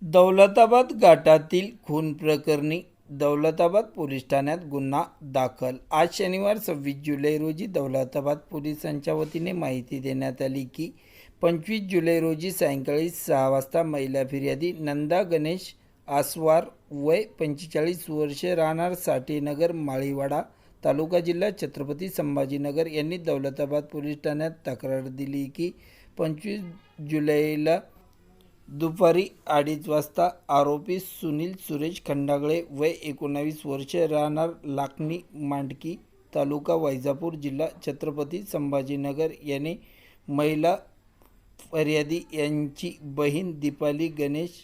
दौलताबाद घाटातील खून प्रकरणी दौलताबाद पोलीस ठाण्यात गुन्हा दाखल। आज शनिवार 26 जुलै रोजी दौलताबाद पोलिसांच्या वतीने माहिती देण्यात आली की 25 जुलै रोजी सायंकाळी 6 वाजता महिला फिर्यादी नंदा गणेश आसवार वय 45 वर्षे राहणार साठेनगर माळीवाडा तालुका जिल्हा छत्रपती संभाजीनगर यांनी दौलताबाद पोलीस ठाण्यात तक्रार दिली की 25 जुलैला दुपारी 2:30 वाजता आरोपी सुनील सुरेश खंडागळे वय 19 वर्षे राहणार लाखनी मांडकी तालुका वैजापूर जिल्हा छत्रपती संभाजीनगर याने महिला फर्यादी यांची बहीण दीपाली गणेश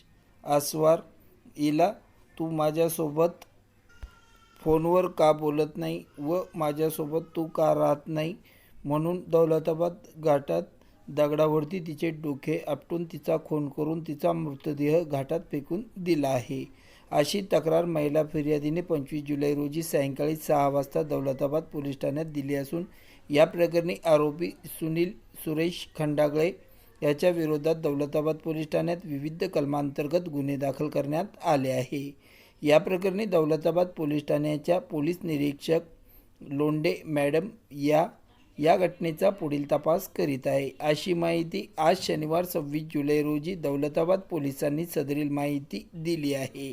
आसवार हिला तू माझ्यासोबत फोनवर का बोलत नाही व माझ्यासोबत तू का राहत नाही म्हणून दौलताबाद घाटात दगडावरती तिचे डोके आपटून तिचा खून करून तिचा मृतदेह घाटात फेकून दिला आहे, अशी तक्रार महिला फिर्यादीने 25 जुलै रोजी सायंकाळी 6 वाजता दौलताबाद पोलीस ठाण्यात दिली असून या प्रकरणी आरोपी सुनील सुरेश खंडागळे याच्या विरोधात दौलताबाद पोलीस ठाण्यात विविध कलमांतर्गत गुन्हे दाखल करण्यात आले आहे। या प्रकरणी दौलताबाद पोलीस ठाण्याच्या पोलीस निरीक्षक लोंढे मॅडम या घटनेचा पुढील तपास करीत आहे, अशी माहिती आज शनिवार 26 जुलै रोजी दौलताबाद पोलिसांनी सदरील माहिती दिली आहे।